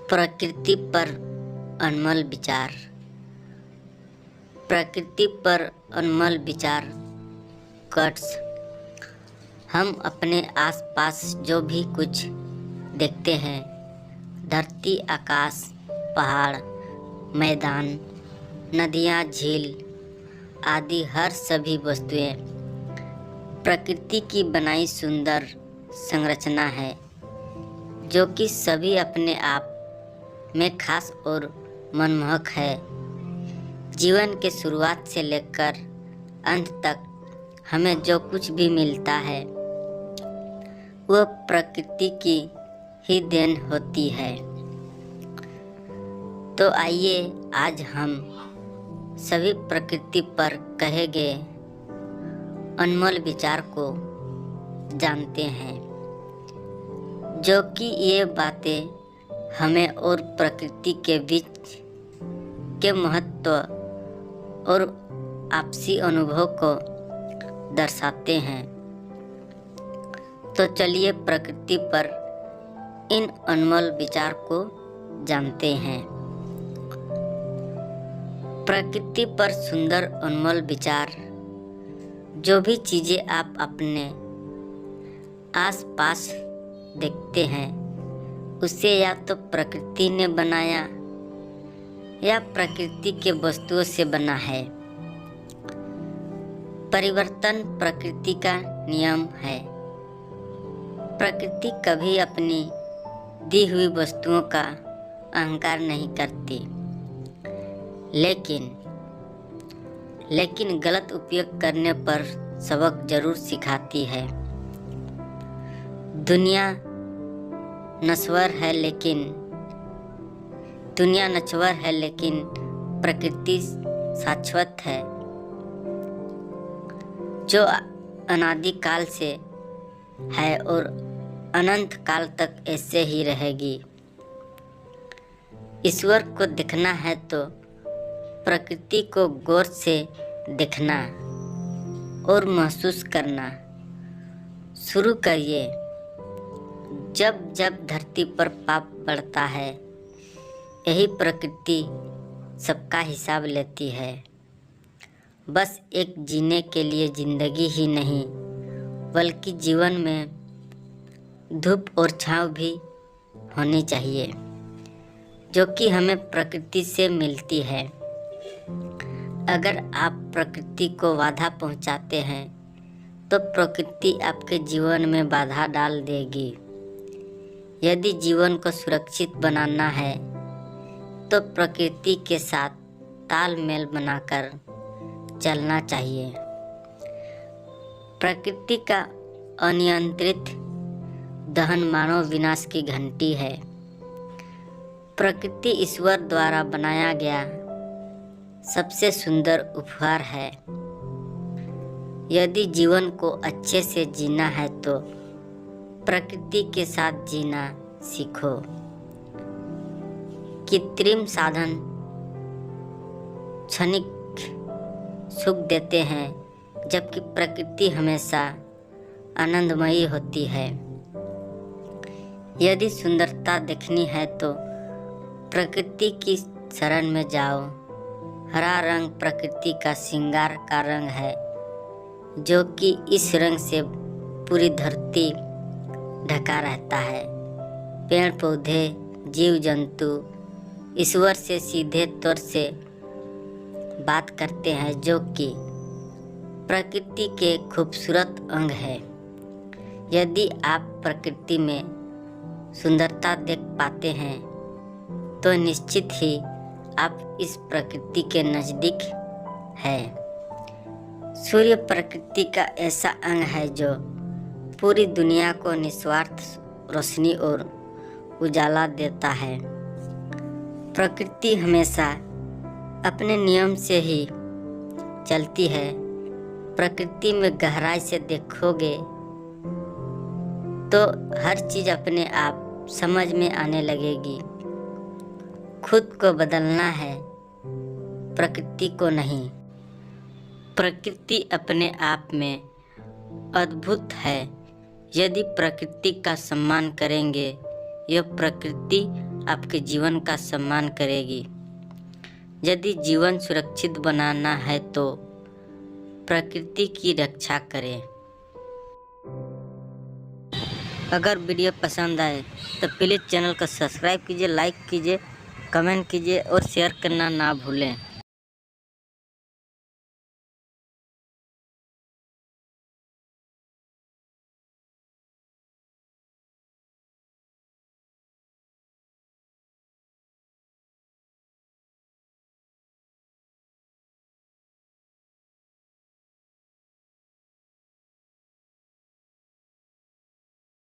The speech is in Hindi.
प्रकृति पर अनमोल विचार। प्रकृति पर अनमोल विचार कट्स। हम अपने आसपास जो भी कुछ देखते हैं, धरती, आकाश, पहाड़, मैदान, नदियाँ, झील आदि हर सभी वस्तुएं प्रकृति की बनाई सुंदर संरचना है, जो कि सभी अपने आप में खास और मनमोहक है। जीवन के शुरुआत से लेकर अंत तक हमें जो कुछ भी मिलता है वह प्रकृति की ही देन होती है। तो आइए आज हम सभी प्रकृति पर कहे गए अनमोल विचार को जानते हैं, जो कि ये बातें हमें और प्रकृति के बीच के महत्व और आपसी अनुभव को दर्शाते हैं। तो चलिए प्रकृति पर इन अनमोल विचार को जानते हैं। प्रकृति पर सुंदर अनमोल विचार। जो भी चीज़ें आप अपने आसपास देखते हैं, उसे या तो प्रकृति ने बनाया या प्रकृति के वस्तुओं से बना है। परिवर्तन प्रकृति का नियम है। प्रकृति कभी अपनी दी हुई वस्तुओं का अहंकार नहीं करती, लेकिन गलत उपयोग करने पर सबक जरूर सिखाती है। दुनिया नश्वर है, लेकिन प्रकृति शाश्वत है, जो अनादि काल से है और अनंत काल तक ऐसे ही रहेगी। ईश्वर को देखना है तो प्रकृति को गौर से देखना और महसूस करना शुरू करिए। जब जब धरती पर पाप बढ़ता है, यही प्रकृति सबका हिसाब लेती है। बस एक जीने के लिए जिंदगी ही नहीं, बल्कि जीवन में धूप और छांव भी होनी चाहिए, जो कि हमें प्रकृति से मिलती है। अगर आप प्रकृति को बाधा पहुंचाते हैं, तो प्रकृति आपके जीवन में बाधा डाल देगी। यदि जीवन को सुरक्षित बनाना है, तो प्रकृति के साथ तालमेल बनाकर चलना चाहिए। प्रकृति का अनियंत्रित दहन मानव विनाश की घंटी है। प्रकृति ईश्वर द्वारा बनाया गया सबसे सुंदर उपहार है। यदि जीवन को अच्छे से जीना है, तो प्रकृति के साथ जीना सीखो। कृत्रिम साधन क्षणिक सुख देते हैं, जबकि प्रकृति हमेशा आनंदमयी होती है। यदि सुंदरता देखनी है, तो प्रकृति की शरण में जाओ। हरा रंग प्रकृति का श्रृंगार का रंग है, जो कि इस रंग से पूरी धरती ढका रहता है। पेड़ पौधे, जीव जंतु ईश्वर से सीधे तौर से बात करते हैं, जो कि प्रकृति के खूबसूरत अंग है। यदि आप प्रकृति में सुंदरता देख पाते हैं, तो निश्चित ही आप इस प्रकृति के नज़दीक है। सूर्य प्रकृति का ऐसा अंग है जो पूरी दुनिया को निस्वार्थ रोशनी और उजाला देता है। प्रकृति हमेशा अपने नियम से ही चलती है। प्रकृति में गहराई से देखोगे तो हर चीज़ अपने आप समझ में आने लगेगी। खुद को बदलना है, प्रकृति को नहीं। प्रकृति अपने आप में अद्भुत है। यदि प्रकृति का सम्मान करेंगे, यह प्रकृति आपके जीवन का सम्मान करेगी। यदि जीवन सुरक्षित बनाना है तो प्रकृति की रक्षा करें। अगर वीडियो पसंद आए तो प्लीज़ चैनल को सब्सक्राइब कीजिए, लाइक कीजिए, कमेंट कीजिए और शेयर करना ना भूलें।